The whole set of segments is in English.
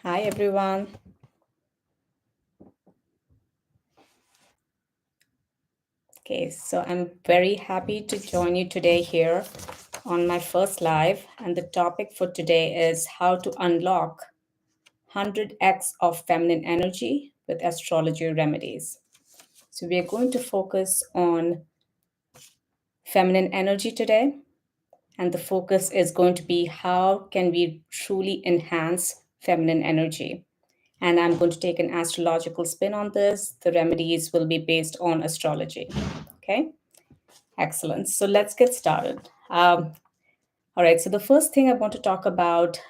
Hi, everyone. Okay, so I'm very happy to join you today here on my first live. And the topic for today is how to unlock 100x of feminine energy with astrology remedies. So, we are going to focus on feminine energy today. And the focus is going to be how can we truly enhance feminine energy. And I'm going to take an astrological spin on this. The remedies will be based on astrology. Okay. Excellent. So let's get started. All right. So the first thing I want to talk about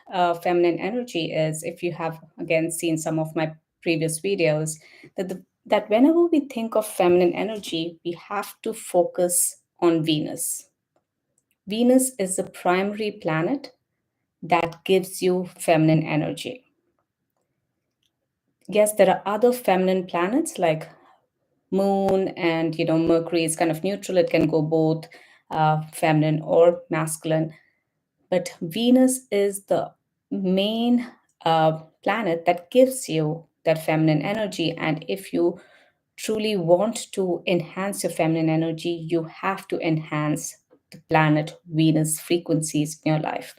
feminine energy is, if you have again seen some of my previous videos, that whenever we think of feminine energy, we have to focus on Venus. Venus is the primary planet that gives you feminine energy. Yes, there are other feminine planets like Moon and Mercury is kind of neutral. It can go both feminine or masculine. But Venus is the main planet that gives you that feminine energy. And if you truly want to enhance your feminine energy, you have to enhance the planet Venus frequencies in your life.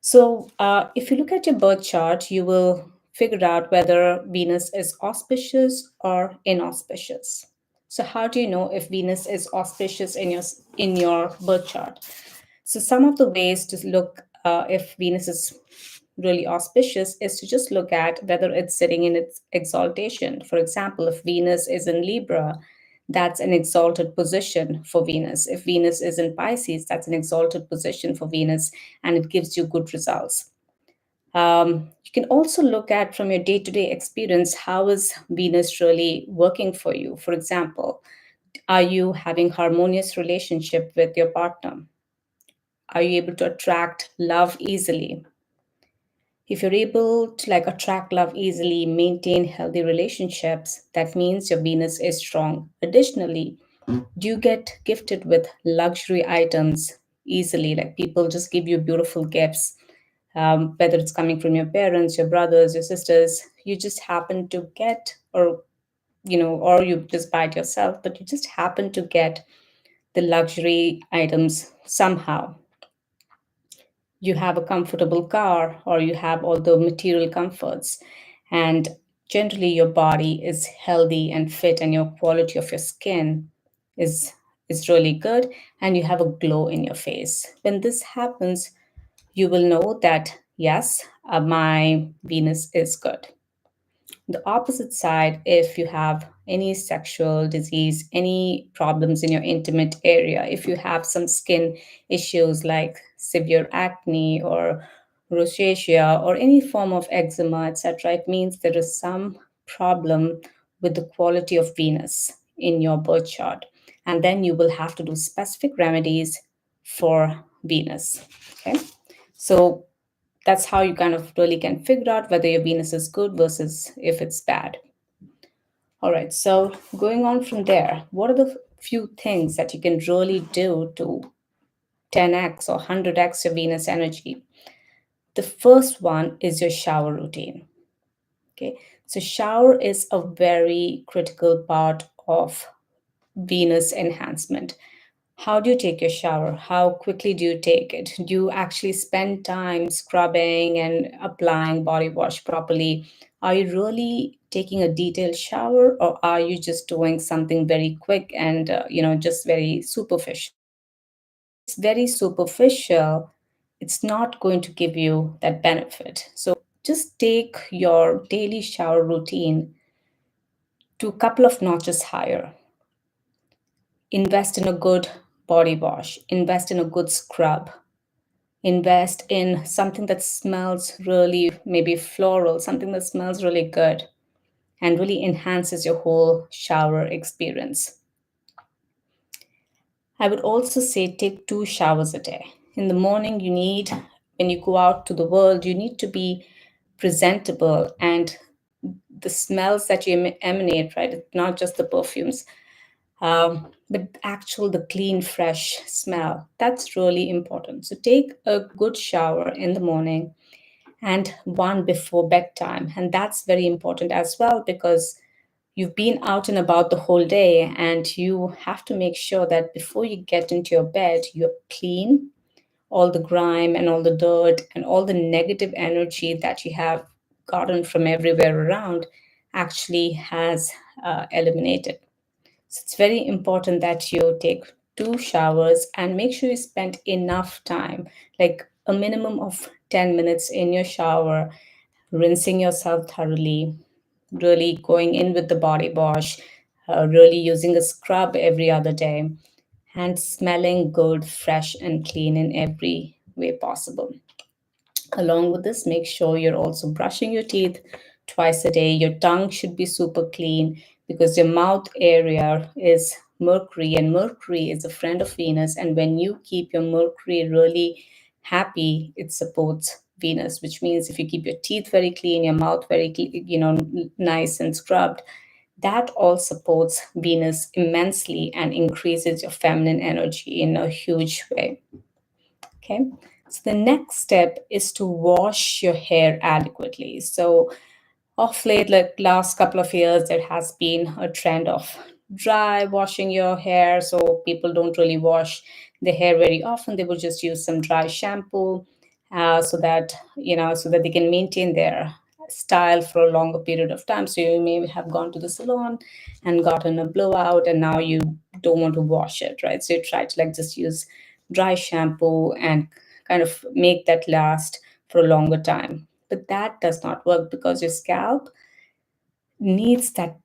So, if you look at your birth chart, you will figure out whether Venus is auspicious or inauspicious. So, how do you know if Venus is auspicious in your birth chart? So, some of the ways to look if Venus is really auspicious is to just look at whether it's sitting in its exaltation. For example, if Venus is in Libra, that's an exalted position for Venus. If Venus is in Pisces, that's an exalted position for Venus, and it gives you good results. You can also look at from your day to day experience, how is Venus really working for you? For example, are you having harmonious relationship with your partner? Are you able to attract love easily? If you're able to attract love easily, maintain healthy relationships, that means your Venus is strong. Additionally, do you get gifted with luxury items easily? Like people just give you beautiful gifts, whether it's coming from your parents, your brothers, your sisters. You just happen to get, or you just buy it yourself, but you just happen to get the luxury items somehow. You have a comfortable car, or you have all the material comforts, and generally your body is healthy and fit, and your quality of your skin is is really good, and you have a glow in your face. When this happens, you will know that yes, my Venus is good. The opposite side, if you have any sexual disease, any problems in your intimate area, if you have some skin issues like severe acne or rosacea or any form of eczema, etc., it means there is some problem with the quality of Venus in your birth chart. And then you will have to do specific remedies for Venus. Okay. So that's how you kind of really can figure out whether your Venus is good versus if it's bad. All right, so going on from there, what are the few things that you can really do to 10x or 100x your Venus energy? The first one is your shower routine. Okay, so shower is a very critical part of Venus enhancement. How do you take your shower? How quickly do you take it? Do you actually spend time scrubbing and applying body wash properly? Are you really taking a detailed shower, or are you just doing something very quick and just very superficial? If it's very superficial, it's not going to give you that benefit. So just take your daily shower routine to a couple of notches higher. Invest in a good body wash, invest in a good scrub, invest in something that smells really maybe floral, something that smells really good and really enhances your whole shower experience. I would also say take 2 showers a day. In the morning, when you go out to the world, you need to be presentable, and the smells that you emanate, right? It's not just the perfumes, but actual the clean fresh smell, that's really important. So take a good shower in the morning, and one before bedtime. And that's very important as well, because you've been out and about the whole day, and you have to make sure that before you get into your bed, you're clean. All the grime and all the dirt and all the negative energy that you have gotten from everywhere around actually has eliminated. So it's very important that you take 2 showers and make sure you spend enough time, like a minimum of 10 minutes in your shower, rinsing yourself thoroughly, really going in with the body wash, really using a scrub every other day, and smelling good, fresh, and clean in every way possible. Along with this, make sure you're also brushing your teeth twice a day. Your tongue should be super clean because your mouth area is Mercury, and Mercury is a friend of Venus. And when you keep your Mercury really happy, it supports Venus, which means if you keep your teeth very clean, your mouth very, nice and scrubbed, that all supports Venus immensely and increases your feminine energy in a huge way. Okay. So the next step is to wash your hair adequately. So of late, like last couple of years, there has been a trend of dry washing your hair. So people don't really wash their hair very often. They will just use some dry shampoo, so that they can maintain their style for a longer period of time. So you may have gone to the salon and gotten a blowout, and now you don't want to wash it, right? So you try to like just use dry shampoo and kind of make that last for a longer time. But that does not work because your scalp needs that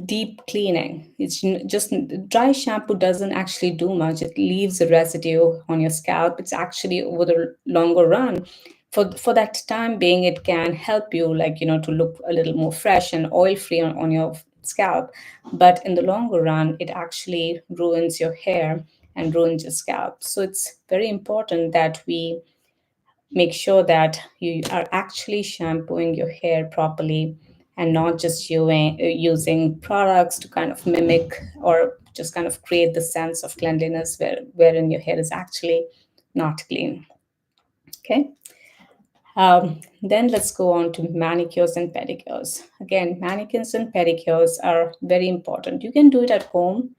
deep cleaning. It's just dry shampoo doesn't actually do much. It leaves a residue on your scalp. It's actually over the longer run. For that time being, it can help you, like, to look a little more fresh and oil free on your scalp. But in the longer run, it actually ruins your hair and ruins your scalp. So it's very important that we make sure that you are actually shampooing your hair properly and not just using products to kind of mimic or just kind of create the sense of cleanliness wherein your hair is actually not clean. Okay. Then let's go on to manicures and pedicures. Again, manicures and pedicures are very important. You can do it at home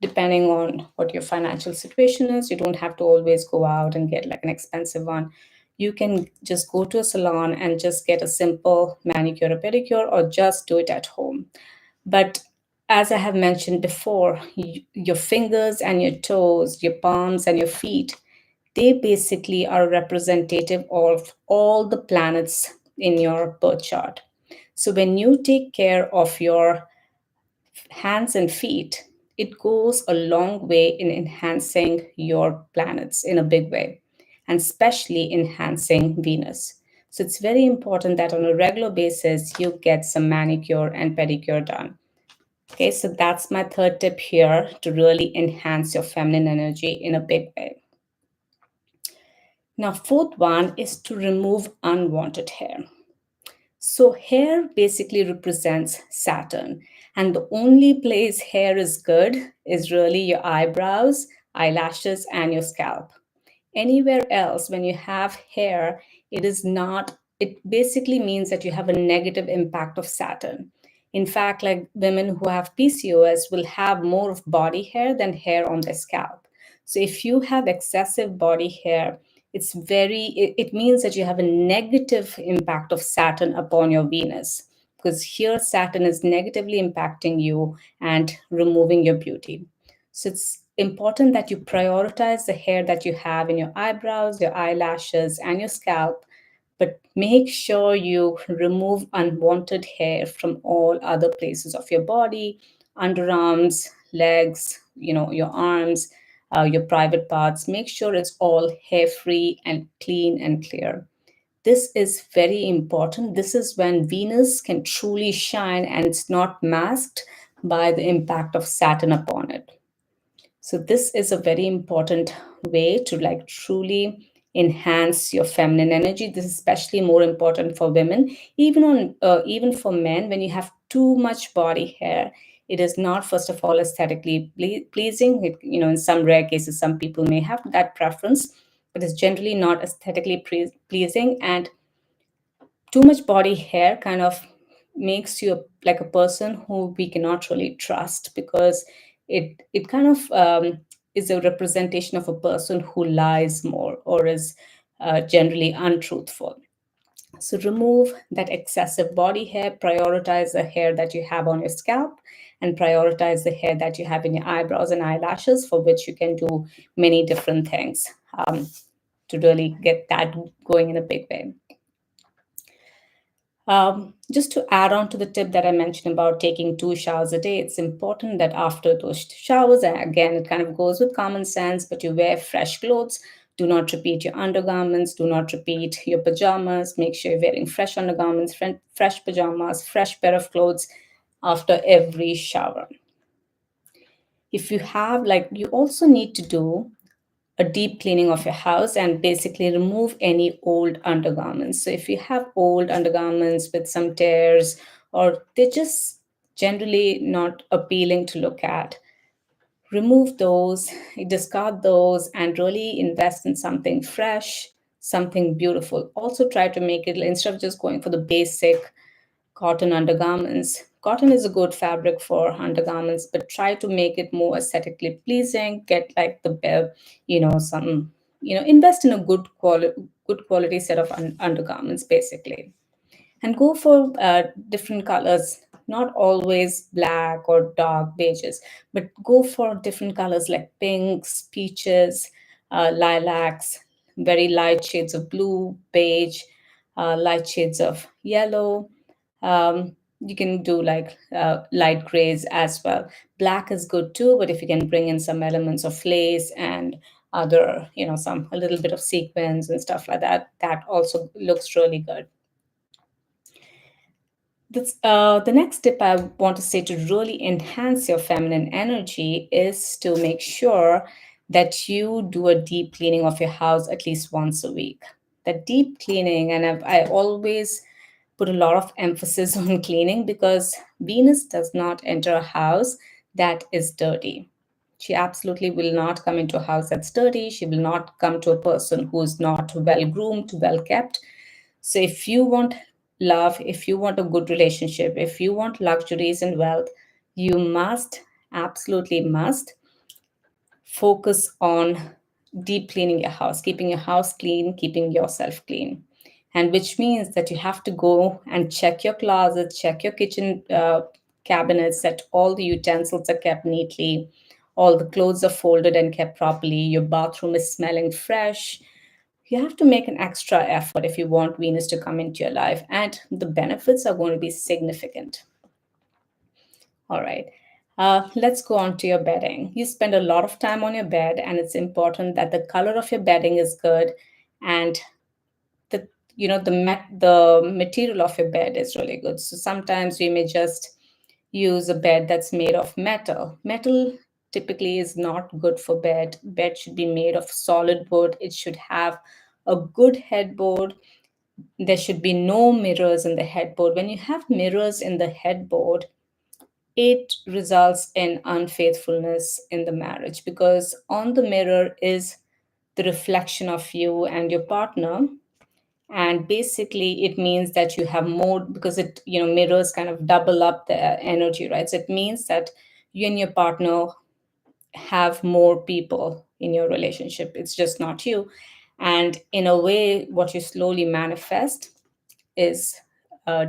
depending on what your financial situation is. You don't have to always go out and get like an expensive one. You can just go to a salon and just get a simple manicure or pedicure, or just do it at home. But as I have mentioned before, your fingers and your toes, your palms and your feet, they basically are representative of all the planets in your birth chart. So when you take care of your hands and feet, it goes a long way in enhancing your planets in a big way, and especially enhancing Venus. So it's very important that on a regular basis you get some manicure and pedicure done. Okay, so that's my third tip here to really enhance your feminine energy in a big way. Now, fourth one is to remove unwanted hair. So, hair basically represents Saturn, and the only place hair is good is really your eyebrows, eyelashes, and your scalp. Anywhere else, when you have hair, it basically means that you have a negative impact of Saturn. In fact, like women who have PCOS will have more of body hair than hair on their scalp. So if you have excessive body hair, it means that you have a negative impact of Saturn upon your Venus, because here Saturn is negatively impacting you and removing your beauty. So it's important that you prioritize the hair that you have in your eyebrows, your eyelashes, and your scalp, but make sure you remove unwanted hair from all other places of your body, underarms, legs, your arms, your private parts. Make sure it's all hair free and clean and clear. This is very important. This is when Venus can truly shine and it's not masked by the impact of Saturn upon it. So this is a very important way to like truly enhance your feminine energy. This is especially more important for women, even for men. When you have too much body hair, it is not, first of all, aesthetically pleasing. In some rare cases, some people may have that preference, but it's generally not aesthetically pleasing, and Too much body hair kind of makes you like a person who we cannot really trust, because it kind of is a representation of a person who lies more or is generally untruthful. So remove that excessive body hair, prioritize the hair that you have on your scalp, and prioritize the hair that you have in your eyebrows and eyelashes, for which you can do many different things to really get that going in a big way. Just to add on to the tip that I mentioned about taking 2 showers a day, it's important that after those showers, and again, it kind of goes with common sense, but you wear fresh clothes. Do not repeat your undergarments. Do not repeat your pajamas. Make sure you're wearing fresh undergarments, fresh pajamas, fresh pair of clothes after every shower. If you have, like, you also need to do a deep cleaning of your house and basically remove any old undergarments. So if you have old undergarments with some tears, or they're just generally not appealing to look at, remove those, discard those, and really invest in something fresh, something beautiful. Also try to make it, instead of just going for the basic cotton undergarments. Cotton is a good fabric for undergarments, but try to make it more aesthetically pleasing. Get like some, invest in a good quality set of undergarments, basically, and go for different colors. Not always black or dark beiges, but go for different colors like pinks, peaches, lilacs, very light shades of blue, beige, light shades of yellow. You can do like light grays as well. Black is good too, but if you can bring in some elements of lace and other, some a little bit of sequins and stuff like that, that also looks really good. The next tip I want to say to really enhance your feminine energy is to make sure that you do a deep cleaning of your house at least once a week. That deep cleaning, and I always put a lot of emphasis on cleaning, because Venus does not enter a house that is dirty. She absolutely will not come into a house that's dirty. She will not come to a person who is not well groomed, well kept. So if you want love, if you want a good relationship, if you want luxuries and wealth, you must, absolutely must, focus on deep cleaning your house, keeping your house clean, keeping yourself clean. And which means that you have to go and check your closets, check your kitchen cabinets, that all the utensils are kept neatly, all the clothes are folded and kept properly, your bathroom is smelling fresh. You have to make an extra effort if you want Venus to come into your life, and the benefits are going to be significant. All right. Let's go on to your bedding. You spend a lot of time on your bed, and it's important that the color of your bedding is good, and the the material of your bed is really good. So sometimes we may just use a bed that's made of metal. Metal typically is not good for bed. Bed should be made of solid wood. It should have a good headboard. There should be no mirrors in the headboard. When you have mirrors in the headboard, it results in unfaithfulness in the marriage, because on the mirror is the reflection of you and your partner. And basically it means that you have more, because it, mirrors kind of double up the energy, right? So it means that you and your partner have more people in your relationship. It's just not you. And in a way, what you slowly manifest is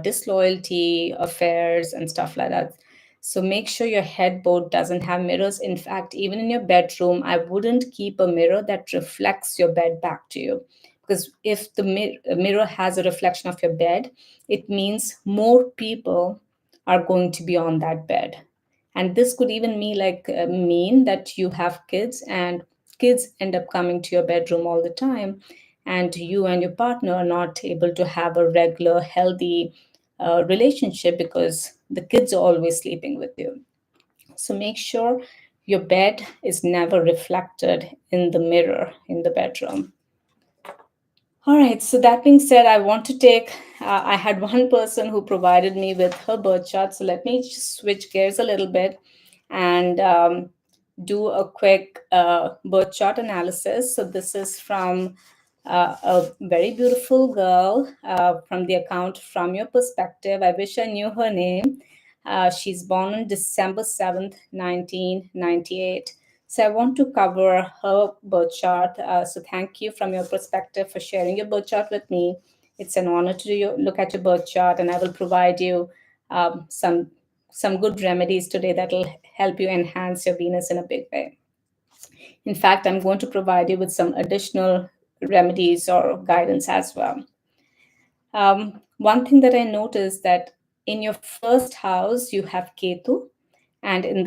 disloyalty, affairs, and stuff like that. So make sure your headboard doesn't have mirrors. In fact, even in your bedroom, I wouldn't keep a mirror that reflects your bed back to you. Because if the mirror has a reflection of your bed, it means more people are going to be on that bed. And this could even mean that you have kids, and kids end up coming to your bedroom all the time, and you and your partner are not able to have a regular healthy relationship, because the kids are always sleeping with you. So make sure your bed is never reflected in the mirror in the bedroom. All right, so that being said, I want to I had one person who provided me with her birth chart. So let me just switch gears a little bit and do a quick birth chart analysis. So this is from a very beautiful girl from the account from your perspective. I wish I knew her name. She's born on December 7th, 1998. So I want to cover her birth chart. So thank you from your perspective for sharing your birth chart with me. It's an honor to look at your birth chart, and I will provide you some good remedies today that will help you enhance your Venus in a big way. In fact, I'm going to provide you with some additional remedies or guidance as well. One thing that I noticed that in your first house you have Ketu, and in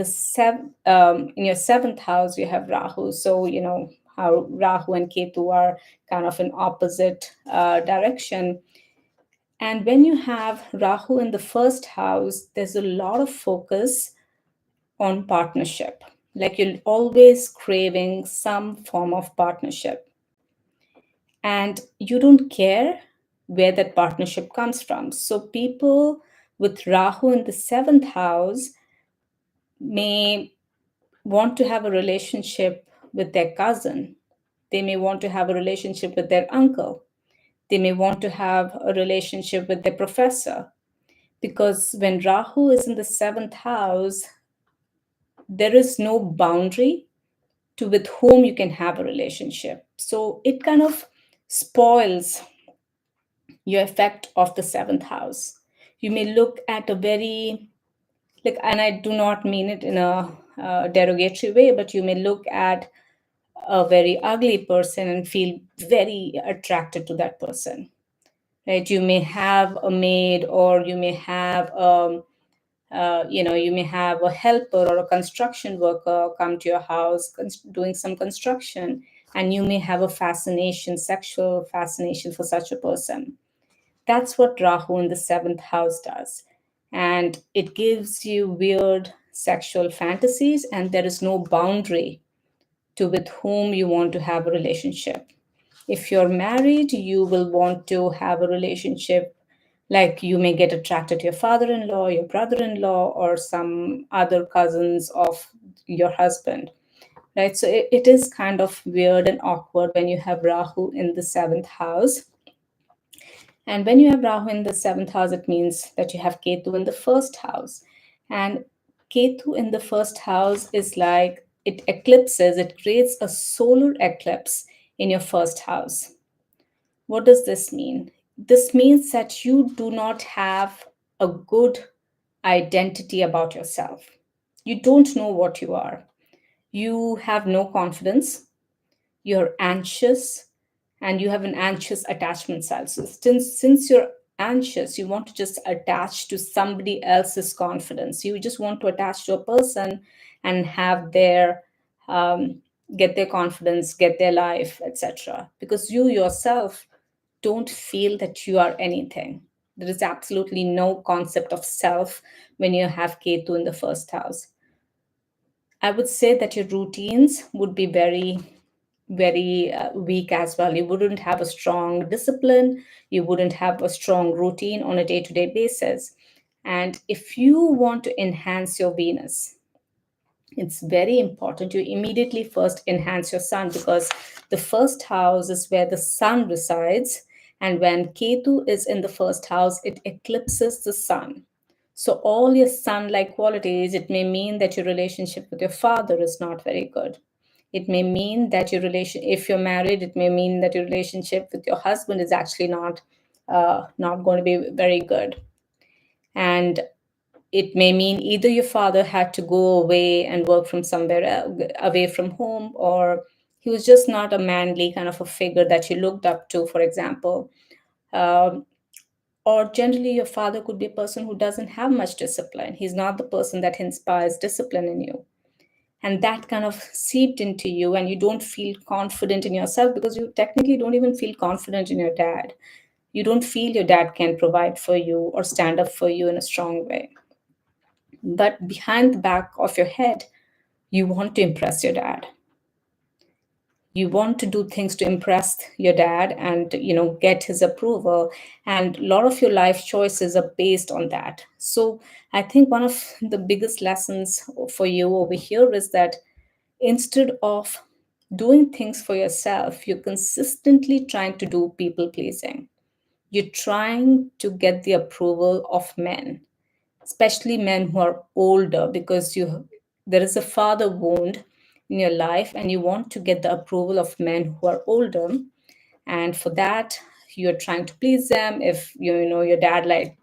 your seventh house you have Rahu. So you know how Rahu and Ketu are kind of in opposite direction. And when you have Rahu in the first house, there's a lot of focus on partnership. Like you're always craving some form of partnership, and you don't care where that partnership comes from. So, people with Rahu in the seventh house may want to have a relationship with their cousin, they may want to have a relationship with their uncle, they may want to have a relationship with their professor. Because when Rahu is in the seventh house, there is no boundary to with whom you can have a relationship. So it kind of spoils your effect of the seventh house. You may look at a very, like, and I do not mean it in a derogatory way, but you may look at a very ugly person and feel very attracted to that person, right? You may have a maid, or you may have you may have a helper or a construction worker come to your house doing some construction, and you may have a fascination, sexual fascination for such a person. That's what Rahu in the seventh house does. And it gives you weird sexual fantasies, and there is no boundary to with whom you want to have a relationship. If you're married, you will want to have a relationship, like you may get attracted to your father in law, your brother in law, or some other cousins of your husband, right? So it is kind of weird and awkward when you have Rahu in the seventh house. And when you have Rahu in the seventh house, it means that you have Ketu in the first house. And Ketu in the first house is like it eclipses, it creates a solar eclipse in your first house. What does this mean? This means that you do not have a good identity about yourself. You don't know what you are. You have no confidence. You're anxious, and you have an anxious attachment style. So since you're anxious, you want to just attach to somebody else's confidence. You just want to attach to a person and have their get their confidence, get their life, etc. Because you yourself don't feel that you are anything. There is absolutely no concept of self when you have Ketu in the first house. I would say that your routines would be very weak as well. You wouldn't have a strong discipline, you wouldn't have a strong routine on a day to day basis. And if you want to enhance your Venus, it's very important you immediately first enhance your sun, because the first house is where the sun resides. And when Ketu is in the first house, it eclipses the sun. So, all your sun like qualities, it may mean that your relationship with your father is not very good. It may mean that if you're married, it may mean that your relationship with your husband is actually not going to be very good. And it may mean either your father had to go away and work from somewhere away from home, or he was just not a manly kind of a figure that you looked up to, for example. Um, or generally, your father could be a person who doesn't have much discipline. He's not the person that inspires discipline in you. And that kind of seeped into you, and you don't feel confident in yourself because you technically don't even feel confident in your dad. You don't feel your dad can provide for you or stand up for you in a strong way. But behind the back of your head, you want to impress your dad. You want to do things to impress your dad and get his approval, and a lot of your life choices are based on that. So I think one of the biggest lessons for you over here is that instead of doing things for yourself, you're consistently trying to do people pleasing. You're trying to get the approval of men, especially men who are older, because there is a father wound in your life and you want to get the approval of men who are older. And for that, you're trying to please them. If you know your dad, like,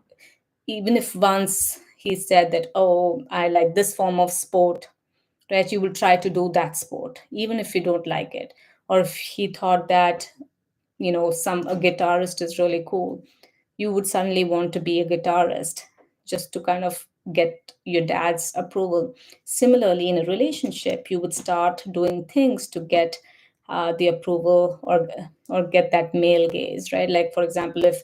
even if once he said that, oh, I like this form of sport, right, you will try to do that sport even if you don't like it. Or if he thought that, some a guitarist is really cool, you would suddenly want to be a guitarist just to kind of get your dad's approval. Similarly, in a relationship, you would start doing things to get the approval, or get that male gaze, right? Like, for example, if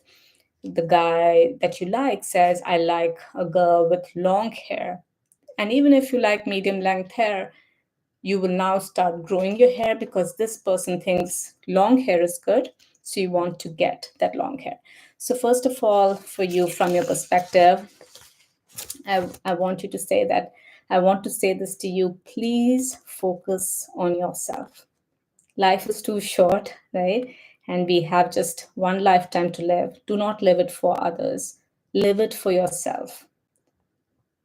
the guy that you like says, I like a girl with long hair, and even if you like medium length hair, you will now start growing your hair because this person thinks long hair is good. So you want to get that long hair. So, first of all, for you, from your perspective, I want you to say that, I want to say this to you: please focus on yourself. Life is too short, right? And we have just one lifetime to live. Do not live it for others, live it for yourself,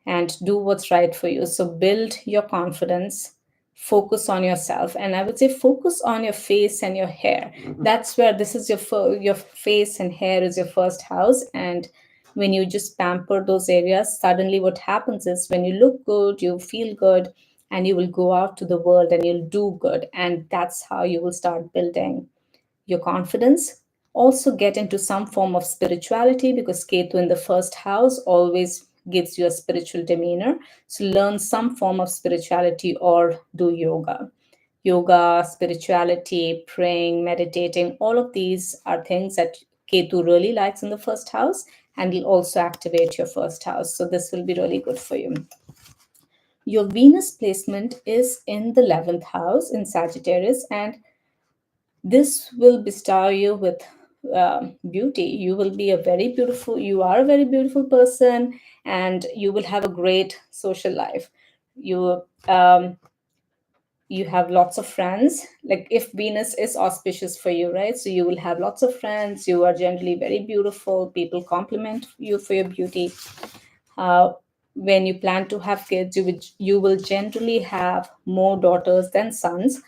and do what's right for you. So build your confidence, focus on yourself, and I would say focus on your face and your hair. That's where this is your face and hair is your first house, and when you just pamper those areas, suddenly what happens is when you look good, you feel good, and you will go out to the world and you'll do good, and that's how you will start building your confidence. Also, get into some form of spirituality, because Ketu in the first house always gives you a spiritual demeanor. So, learn some form of spirituality or do yoga. Yoga, spirituality, praying, meditating, all of these are things that Ketu really likes in the first house, and will also activate your first house. So, this will be really good for you. Your Venus placement is in the 11th house in Sagittarius, and this will bestow you with beauty. You will be a very beautiful, you are a very beautiful person, and you will have a great social life. You um, you have lots of friends, like if Venus is auspicious for you, right? So you will have lots of friends, you are generally very beautiful, people compliment you for your beauty. uh, when you plan to have kids, you will generally have more daughters than sons,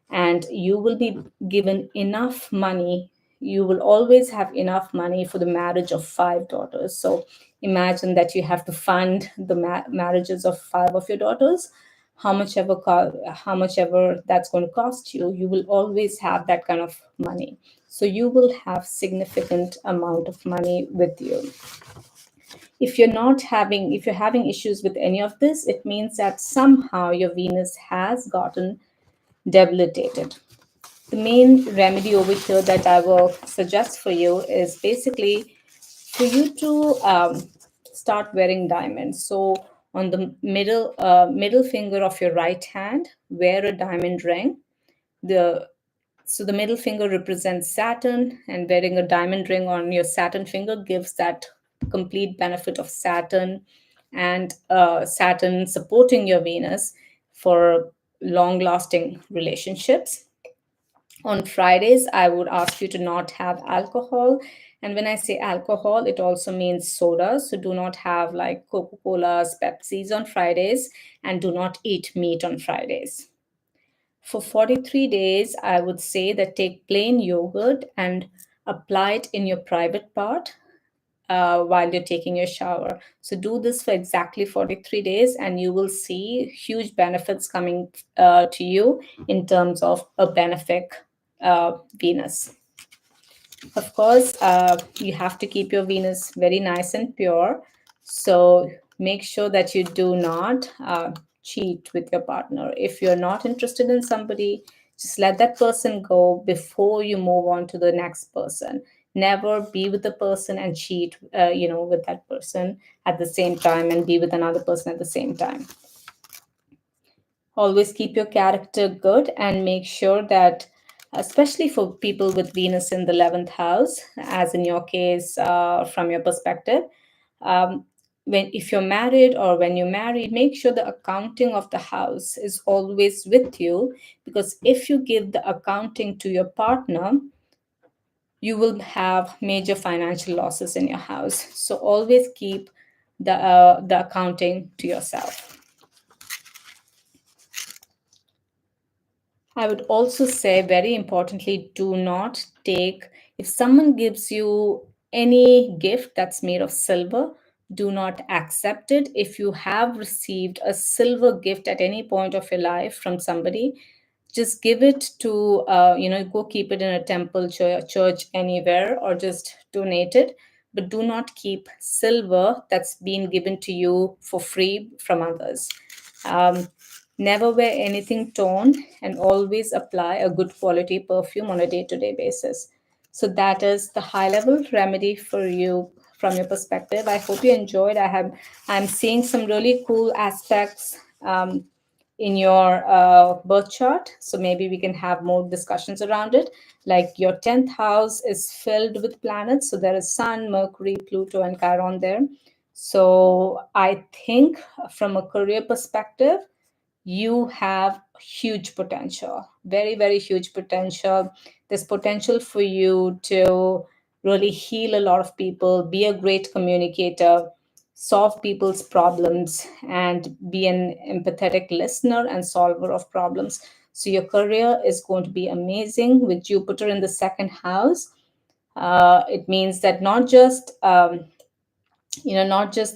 and you will be given enough money. You will always have enough money for the marriage of five daughters. So imagine that you have to fund the marriages of five of your daughters. How much ever that's going to cost you, you will always have that kind of money. So you will have significant amount of money with you. If you're having issues with any of this, it means that somehow your Venus has gotten debilitated. The main remedy over here that I will suggest for you is basically for you to start wearing diamonds. So on the middle finger of your right hand, wear a diamond ring. The so the middle finger represents Saturn, and wearing a diamond ring on your Saturn finger gives that complete benefit of Saturn, and Saturn supporting your Venus for long lasting relationships. On Fridays, I would ask you to not have alcohol. And when I say alcohol, it also means soda. So do not have like Coca Cola's, Pepsi's on Fridays, and do not eat meat on Fridays. For 43 days, I would say that take plain yogurt and apply it in your private part while you're taking your shower. So do this for exactly 43 days, and you will see huge benefits coming to you in terms of a benefic Venus. Of course, you have to keep your Venus very nice and pure. So make sure that you do not cheat with your partner. If you're not interested in somebody, just let that person go before you move on to the next person. Never be with the person and cheat, with that person at the same time, and be with another person at the same time. Always keep your character good, and make sure that, especially for people with Venus in the 11th house, as in your case, from your perspective, um, when if you're married or when you're married, make sure the accounting of the house is always with you, because if you give the accounting to your partner, you will have major financial losses in your house. So always keep the accounting to yourself. I would also say, very importantly, do not take, if someone gives you any gift that's made of silver, do not accept it. If you have received a silver gift at any point of your life from somebody, just give it to, go keep it in a temple, church, anywhere, or just donate it. But do not keep silver that's been given to you for free from others. um, Never wear anything torn, and always apply a good quality perfume on a day-to-day basis. So that is the high level remedy for you from your perspective. I hope you enjoyed. I'm seeing some really cool aspects in your birth chart. So maybe we can have more discussions around it. Like your 10th house is filled with planets. So there is Sun, Mercury, Pluto, and Chiron there. So I think from a career perspective, you have huge potential, very, very huge potential. There's potential for you to really heal a lot of people, be a great communicator, solve people's problems, and be an empathetic listener and solver of problems. So your career is going to be amazing with Jupiter in the second house. It means that not just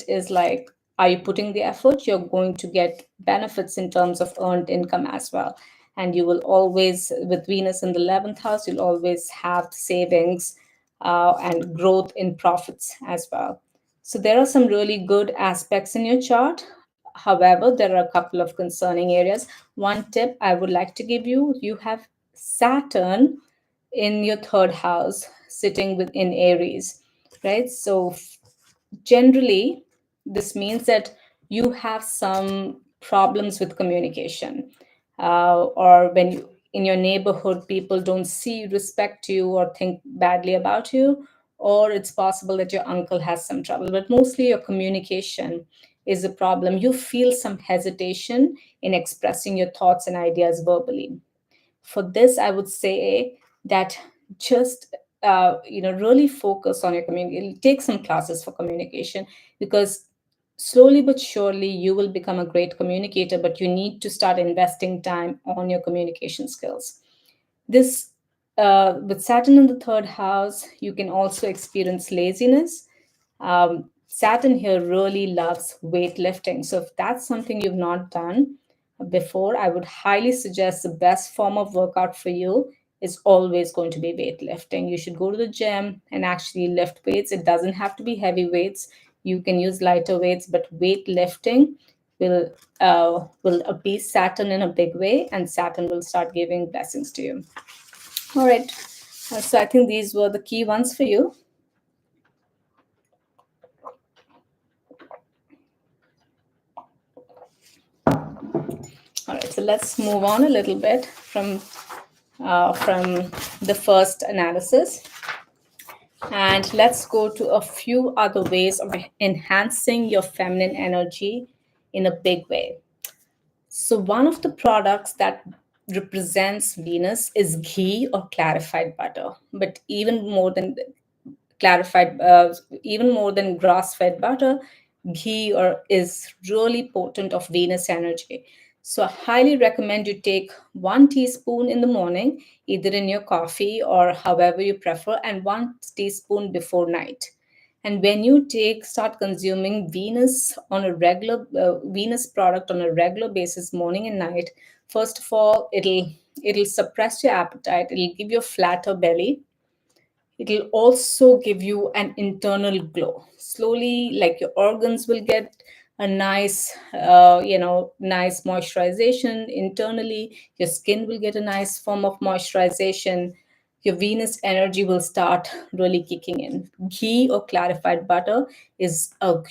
is like, are you putting the effort, you're going to get benefits in terms of earned income as well. And you will always, with Venus in the 11th house, you'll always have savings and growth in profits as well. So there are some really good aspects in your chart. However, there are a couple of concerning areas. One tip I would like to give you: you have Saturn in your third house sitting within Aries, right? So generally, this means that you have some problems with communication, or when you, in your neighborhood, people don't see, respect you, or think badly about you, or it's possible that your uncle has some trouble, but mostly your communication is a problem. You feel some hesitation in expressing your thoughts and ideas verbally. For this, I would say that just really focus on your communication. Take some classes for communication, because slowly but surely you will become a great communicator, but you need to start investing time on your communication skills. This With Saturn in the third house, you can also experience laziness. Saturn here really loves weightlifting. So if that's something you've not done before, I would highly suggest the best form of workout for you is always going to be weightlifting. You should go to the gym and actually lift weights. It doesn't have to be heavy weights. You can use lighter weights, but weightlifting will appease Saturn in a big way, and Saturn will start giving blessings to you. All right. So I think these were the key ones for you. All right. So let's move on a little bit from the first analysis, and let's go to a few other ways of enhancing your feminine energy in a big way. So one of the products that represents Venus is ghee or clarified butter, but clarified, even more than grass-fed butter, ghee or is really potent of Venus energy. So I highly recommend you take 1 teaspoon in the morning, either in your coffee or however you prefer, and 1 teaspoon before night. And when you start consuming Venus product on a regular basis, morning and night, first of all, it'll suppress your appetite. It'll give you a flatter belly. It'll also give you an internal glow. Slowly, like, your organs will get a nice moisturization internally. Your skin will get a nice form of moisturization. Your Venus energy will start really kicking in. Ghee or clarified butter is a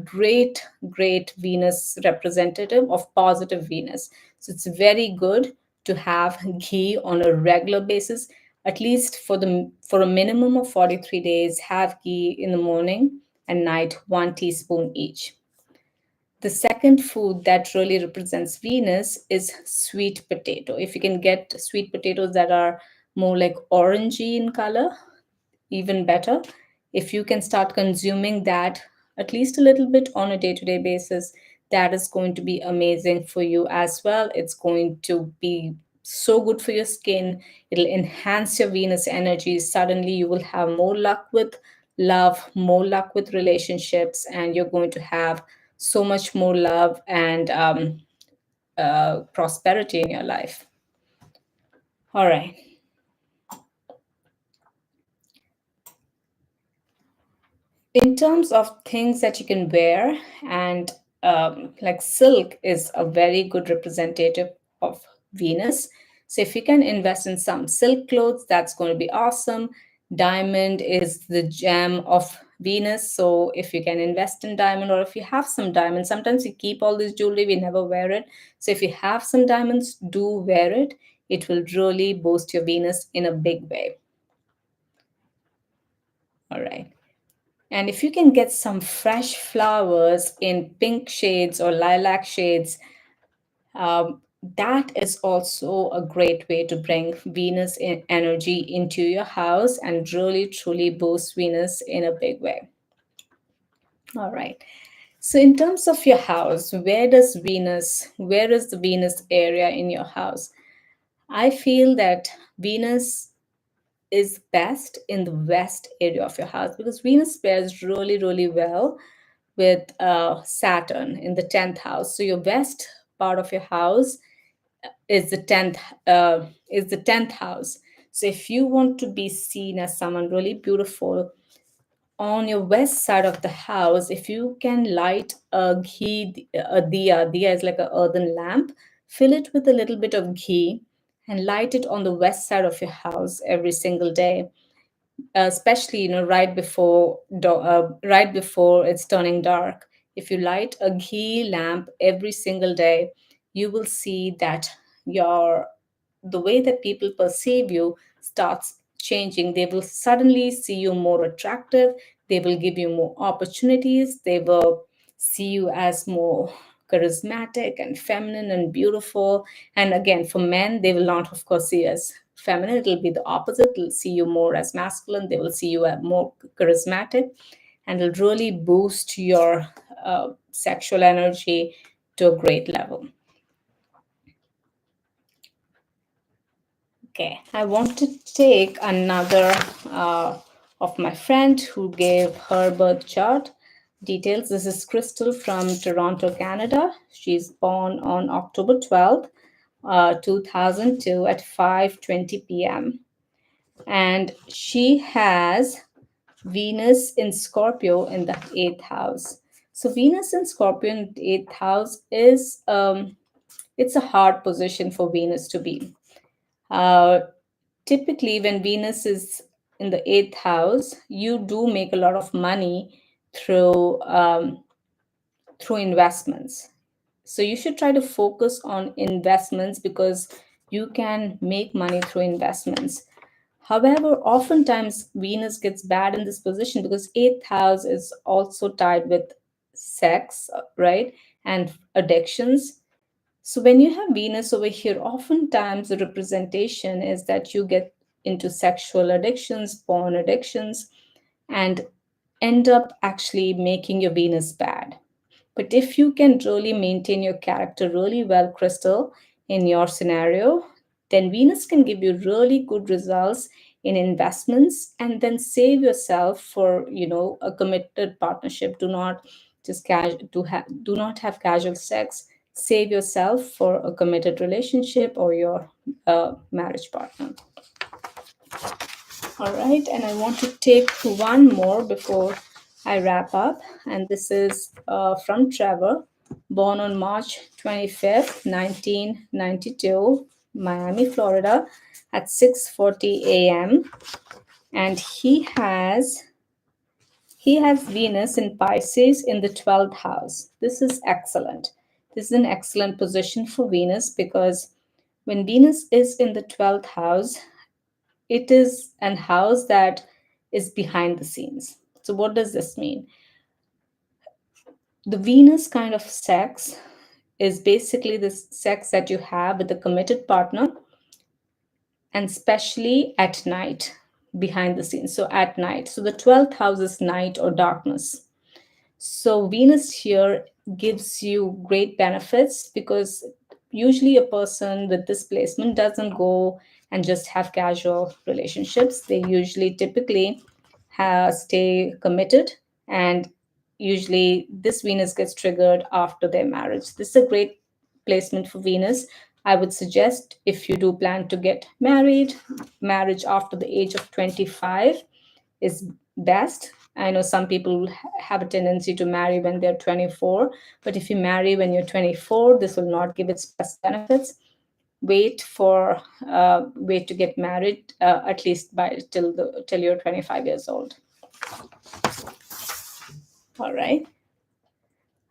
great, great Venus representative of positive Venus. So it's very good to have ghee on a regular basis, at least for a minimum of 43 days. Have ghee in the morning and night 1 teaspoon each. The second food that really represents Venus is sweet potato. If you can get sweet potatoes that are more like orangey in color, even better. If you can start consuming that at least a little bit on a day to day basis, that is going to be amazing for you as well. It's going to be so good for your skin. It'll enhance your Venus energy. Suddenly, you will have more luck with love, more luck with relationships, and you're going to have so much more love and prosperity in your life. All right. In terms of things that you can wear, and like silk is a very good representative of Venus. So if you can invest in some silk clothes, that's going to be awesome. Diamond is the gem of Venus. So if you can invest in diamond, or if you have some diamonds, sometimes we keep all this jewelry, we never wear it. So if you have some diamonds, do wear it. It will really boost your Venus in a big way. All right. And if you can get some fresh flowers in pink shades or lilac shades, that is also a great way to bring Venus energy into your house and really truly boost Venus in a big way. All right. So, in terms of your house, where is the Venus area in your house? I feel that Venus is best in the west area of your house because Venus pairs really, really well with Saturn in the 10th house. So your west part of your house is the 10th house. So if you want to be seen as someone really beautiful on your west side of the house, if you can light a diya is like an earthen lamp, fill it with a little bit of ghee and light it on the west side of your house every single day, especially right before it's turning dark. If you light a ghee lamp every single day, you will see that your the way that people perceive you starts changing. They will suddenly see you more attractive. They will give you more opportunities. They will see you as more charismatic and feminine and beautiful. And again, for men, they will not, of course, see as feminine. It'll be the opposite. They'll see you more as masculine. They will see you as more charismatic, and it'll really boost your sexual energy to a great level. Okay, I want to take another of my friend who gave her birth chart details. This is Crystal from Toronto, Canada. She's born on October 12th, 2002 at 5:20 p.m. And she has Venus in Scorpio in the 8th house. So Venus in Scorpio in the 8th house is it's a hard position for Venus to be. Uh, Typically, when Venus is in the 8th house, you do make a lot of money through investments. So you should try to focus on investments because you can make money through investments. However, oftentimes Venus gets bad in this position because 8th house is also tied with sex, right? And addictions. So when you have Venus over here, oftentimes the representation is that you get into sexual addictions, porn addictions, and end up actually making your Venus bad. But if you can really maintain your character really well, Crystal, in your scenario, then Venus can give you really good results in investments and then save yourself for, a committed partnership. Do not just do not have casual sex. Save yourself for a committed relationship or your marriage partner. All right, and I want to take one more before I wrap up. And this is from Trevor, born on March 25th, 1992, Miami, Florida, at 6:40 a.m. And he has Venus in Pisces in the 12th house. This is excellent. This is an excellent position for Venus because when Venus is in the 12th house, it is an house that is behind the scenes. So, what does this mean? The Venus kind of sex is basically the sex that you have with a committed partner, and especially at night, behind the scenes. So at night. So the 12th house is night or darkness. So Venus here gives you great benefits because usually a person with this placement doesn't go and just have casual relationships. They usually typically stay committed, and usually this Venus gets triggered after their marriage. This is a great placement for Venus. I would suggest, if you do plan to get married, marriage after the age of 25 is best. I know some people have a tendency to marry when they're 24, but if you marry when you're 24, this will not give its best benefits. Wait to get married at least by till you're 25 years old. All right.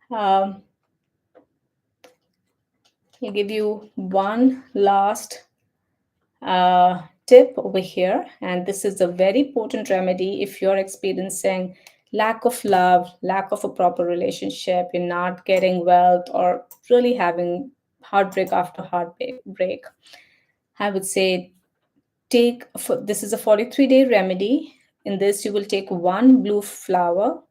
Um, I'll give you one last tip over here, and this is a very potent remedy if you're experiencing lack of love, lack of a proper relationship, you're not getting wealth, or really having heartbreak after heartbreak. I would say this is a 43-day remedy. In this, you will take one blue flower,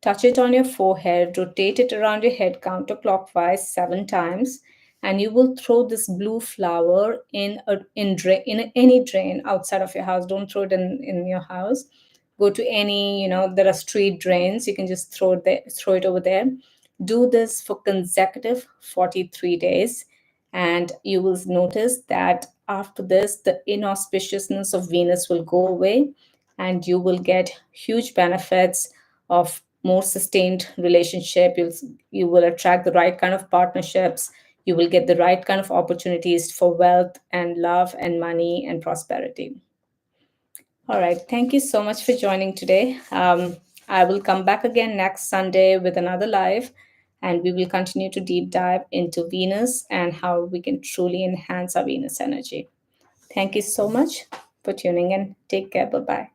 touch it on your forehead, rotate it around your head counterclockwise 7 times, and you will throw this blue flower in any drain outside of your house. Don't throw it in your house. Go to any, there are street drains. You can just throw it over there. Do this for consecutive 43 days, and you will notice that after this, the inauspiciousness of Venus will go away, and you will get huge benefits of more sustained relationship. You will attract the right kind of partnerships. You will get the right kind of opportunities for wealth and love and money and prosperity. All right, thank you so much for joining today. I will come back again next Sunday with another live, and we will continue to deep dive into Venus and how we can truly enhance our Venus energy. Thank you so much for tuning in. Take care. Bye bye.